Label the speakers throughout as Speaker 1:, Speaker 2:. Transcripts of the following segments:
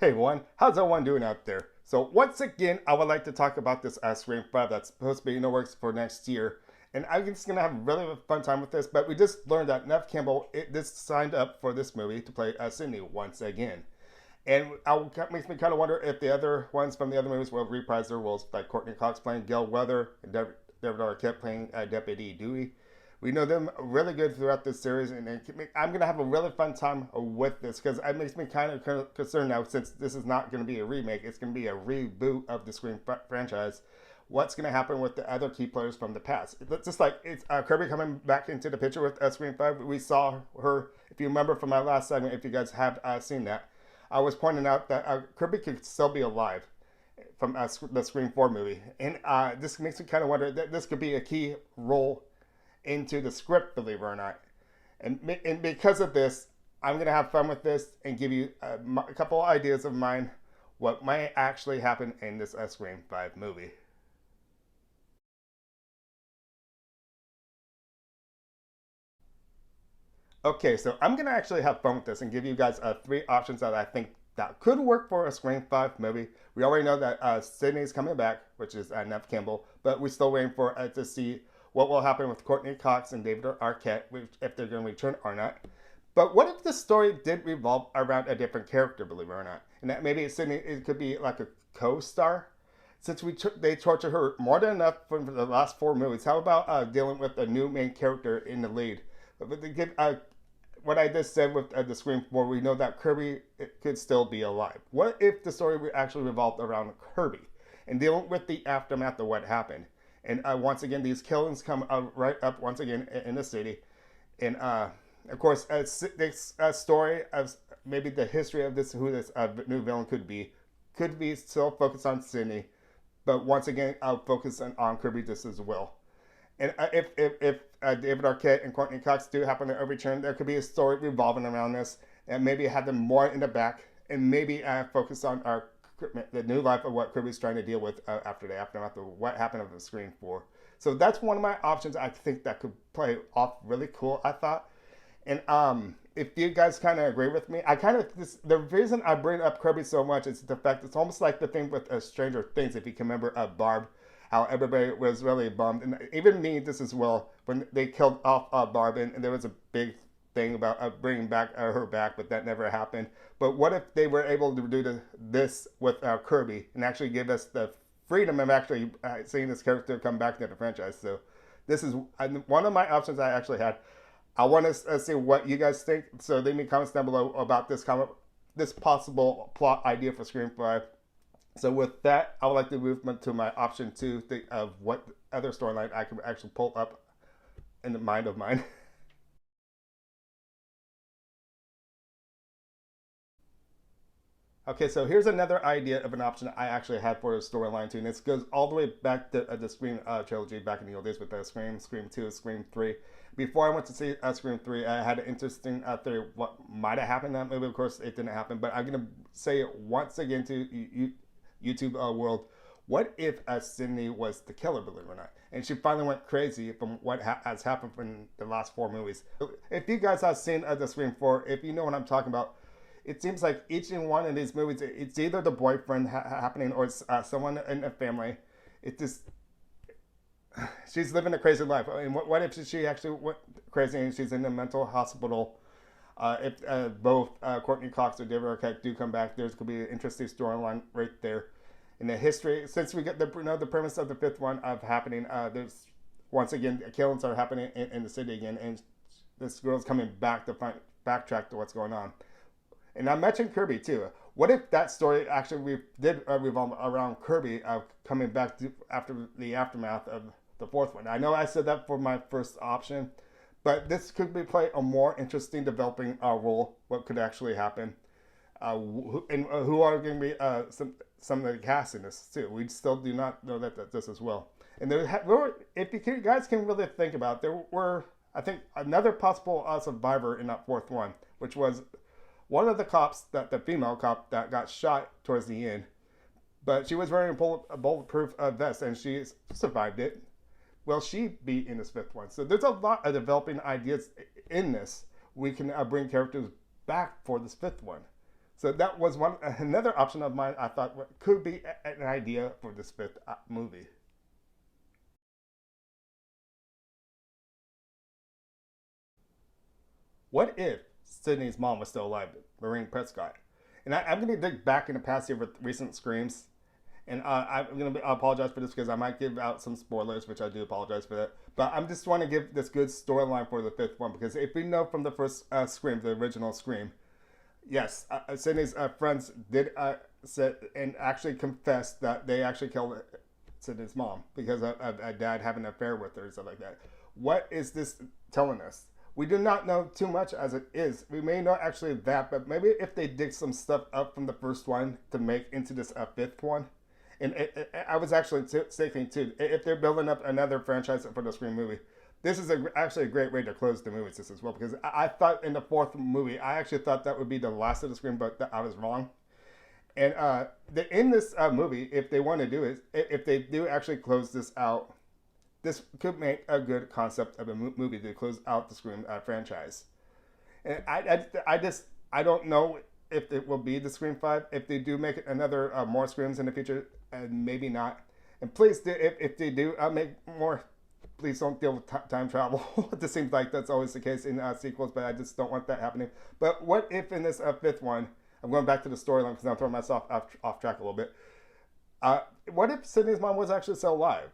Speaker 1: Hey everyone, how's everyone doing out there? So once again, I would like to talk about this Scream 5 that's supposed to be in the works for next year. And I'm just going to have a really fun time with this, but we just learned that Neve Campbell just signed up for this movie to play Sydney once again. And it makes me kind of wonder if the other ones from the other movies will reprise their roles, like Courtney Cox playing Gail Weather and David Arquette playing Deputy Dewey. We know them really good throughout this series, and I'm going to have a really fun time with this because it makes me kind of concerned now, since this is not going to be a remake, it's going to be a reboot of the Scream franchise. What's going to happen with the other key players from the past? It's just like it's Kirby coming back into the picture with Scream 5. We saw her, if you remember from my last segment, if you guys have seen that, I was pointing out that Kirby could still be alive from the Scream 4 movie. And this makes me kind of wonder that this could be a key role into the script, believe it or not. And because of this, I'm going to have fun with this and give you a couple ideas of mine what might actually happen in this Scream 5 movie. Okay, so I'm going to actually have fun with this and give you guys three options that I think that could work for a Scream 5 movie. We already know that Sydney's coming back, which is Neve Campbell, but we're still waiting for to see what will happen with Courtney Cox and David Arquette, if they're going to return or not. But what if the story did revolve around a different character, believe it or not? And that maybe Sydney, it could be like a co-star? Since they torture her more than enough for the last four movies, how about dealing with a new main character in the lead? But they give, what I just said with the Scream 4, we know that Kirby could still be alive. What if the story actually revolved around Kirby and dealing with the aftermath of what happened? And once again, these killings come right up once again in the city. And of course, this story of maybe the history of this, who this new villain could be still focused on Sydney, but once again, I'll focus on Kirby just as well. And if David Arquette and Courtney Cox do happen to return, there could be a story revolving around this, and maybe have them more in the back, and maybe focus on the new life of what Kirby's trying to deal with after the aftermath of what happened of the Scream 4. So that's one of my options. I think that could play off really cool, I thought. And if you guys kind of agree with me, the reason I bring up Kirby so much is the fact it's almost like the thing with Stranger Things, if you can remember Barb, how everybody was really bummed, and even me this as well, when they killed off Barb, and there was a big thing about bringing back her back, but that never happened. But what if they were able to do this with Kirby and actually give us the freedom of actually seeing this character come back to the franchise? So this is one of my options I actually had. I want to see what you guys think. So leave me comments down below about this possible plot idea for Scream 5. So with that, I would like to move to my option 2 of what other storyline I could actually pull up in the mind of mine. Okay, so here's another idea of an option I actually had for a storyline too, and this goes all the way back to the Scream trilogy back in the old days with Scream, Scream 2, Scream 3. Before I went to see Scream 3, I had an interesting theory what might have happened in that movie. Of course, it didn't happen, but I'm going to say it once again to YouTube world. What if Sydney was the killer, believe it or not? And she finally went crazy from what has happened from the last four movies. If you guys have seen the Scream 4, if you know what I'm talking about, it seems like each and one of these movies, it's either the boyfriend happening or it's someone in a family. It just, she's living a crazy life. I mean, what if she actually went crazy and she's in a mental hospital? If both Courtney Cox or David Arquette do come back, there could be an interesting storyline right there. In the history, since we get the premise of the fifth one of happening, there's once again killings are happening in the city again, and this girl's coming back to backtrack to what's going on. And I mentioned Kirby too. What if that story actually did revolve around Kirby coming back after the aftermath of the fourth one? I know I said that for my first option, but this could be play a more interesting developing role. What could actually happen? Who are going to be some of the cast in this too? We still do not know that this as well. And if you guys can really think about it, there were, I think, another possible survivor in that fourth one, which was one of the cops, the female cop that got shot towards the end, but she was wearing a bulletproof vest and she survived it. Will she be in this fifth one? So there's a lot of developing ideas in this. We can bring characters back for this fifth one. So that was another option of mine I thought could be an idea for this fifth movie. What if Sydney's mom was still alive, Lorraine Prescott? And I'm going to dig back in the past here with recent screams. And I'm going to apologize for this because I might give out some spoilers, which I do apologize for that. But I'm just want to give this good storyline for the fifth one because if we know from the first Scream, the original Scream, yes, Sydney's friends did say and actually confessed that they actually killed Sydney's mom because of a dad having an affair with her and stuff like that. What is this telling us? We do not know too much as it is. We may know actually that, but maybe if they dig some stuff up from the first one to make into this fifth one, and I was actually thinking too, if they're building up another franchise for the Scream movie, this is actually a great way to close the movies as well. Because I thought in the fourth movie, I actually thought that would be the last of the Scream, but I was wrong. And in this movie, if they want to do it, if they do actually close this out, this could make a good concept of a movie to close out the Scream franchise. And I don't know if it will be the Scream 5. If they do make another more Screams in the future, maybe not. And please, if they do make more, please don't deal with time travel. It just seems like that's always the case in sequels, but I just don't want that happening. But what if in this fifth one, I'm going back to the storyline because I'm throwing myself off track a little bit. What if Sydney's mom was actually still alive?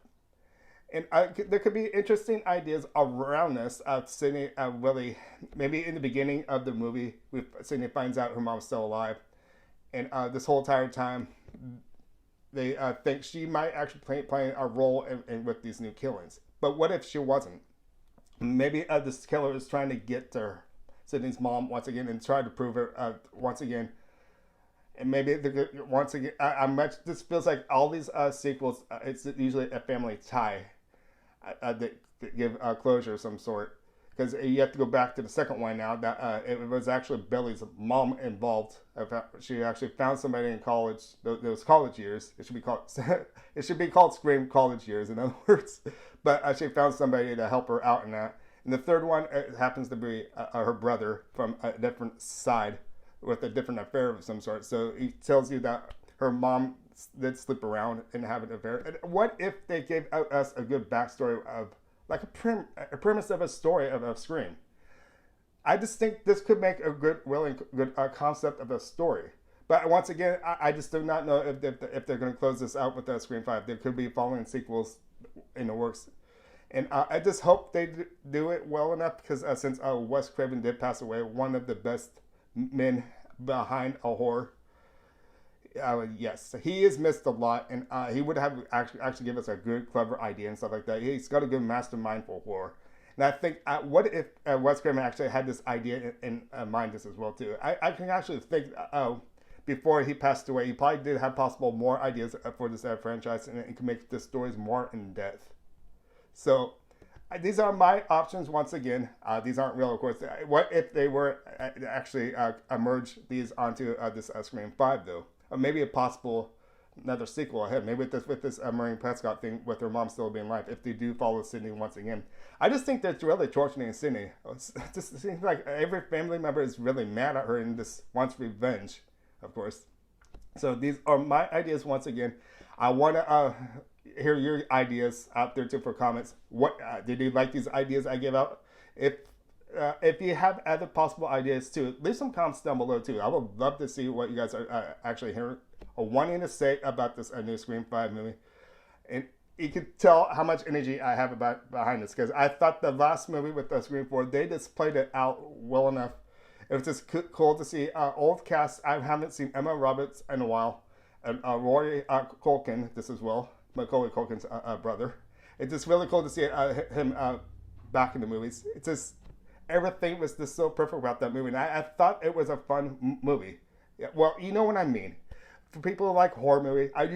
Speaker 1: And there could be interesting ideas around this. Sydney really, maybe in the beginning of the movie, Sydney finds out her mom's still alive. And this whole entire time, they think she might actually play a role with these new killings. But what if she wasn't? Maybe this killer is trying to get to Sydney's mom once again and try to prove her once again. And maybe once again, this feels like all these sequels, it's usually a family tie that give closure of some sort. Because you have to go back to the second one now. That it was actually Billy's mom involved. She actually found somebody in college. Those college years. It should be called. It should be called Scream College Years, in other words. But she found somebody to help her out in that. And the third one happens to be her brother from a different side with a different affair of some sort. So he tells you that her mom did sleep around and have an affair. And what if they gave us a good backstory of like a premise of a story of a Scream? I just think this could make a good concept of a story. But once again, I just do not know if they're going to close this out with Scream 5. There could be following sequels in the works. And I just hope they do it well enough because since Wes Craven did pass away, one of the best men behind a horror. Yes, he is missed a lot, and he would have actually give us a good, clever idea and stuff like that. He's got a good mastermind for horror. And I think, what if Wes Craven actually had this idea in mind as well, too? I can actually think, before he passed away, he probably did have possible more ideas for this franchise, and it could make the stories more in-depth. So, these are my options once again. These aren't real, of course. What if they were actually merge these onto this Scream 5, though? Or maybe a possible another sequel ahead. Maybe with this Lorraine Prescott thing with her mom still being alive, if they do follow Sydney once again. I just think that's really torturing Sydney. It just seems like every family member is really mad at her and just wants revenge, of course. So these are my ideas once again. I want to hear your ideas out there too for comments. What did you like these ideas I give out? If you have other possible ideas too, leave some comments down below too. I would love to see what you guys are actually hearing or wanting to say about this new Scream 5 movie. And you can tell how much energy I have behind this because I thought the last movie with the Scream 4, they just played it out well enough. It was just cool to see old cast. I haven't seen Emma Roberts in a while. And Rory Culkin, this as well, Macaulay Culkin's brother. It's just really cool to see him back in the movies. It's just everything was just so perfect about that movie. And I thought it was a fun movie. Yeah, well, you know what I mean. For people who like horror movies, I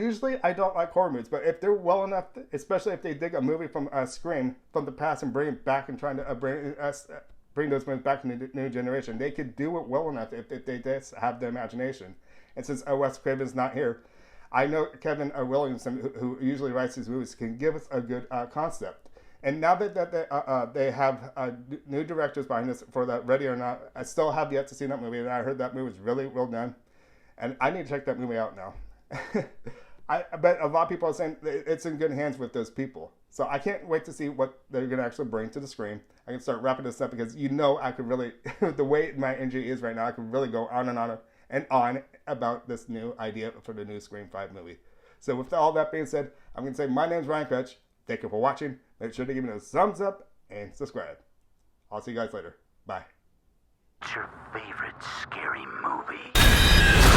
Speaker 1: don't like horror movies, but if they're well enough, especially if they dig a movie from Scream from the past and bring it back and trying to bring those movies back in the new generation, they could do it well enough if they just have the imagination. And since Wes Craven's not here, I know Kevin Williamson, who usually writes these movies, can give us a good concept. And now that they have new directors behind this for that Ready or Not, I still have yet to see that movie, and I heard that movie was really well done. And I need to check that movie out now. I bet a lot of people are saying it's in good hands with those people. So I can't wait to see what they're going to actually bring to the screen. I can start wrapping this up because I could really, the way my energy is right now, I could really go on and on about this new idea for the new Scream 5 movie. So with all that being said, I'm going to say my name is Ryan Crutch. Thank you for watching. Make sure to give me a thumbs up and subscribe. I'll see you guys later. Bye.
Speaker 2: What's your favorite scary movie?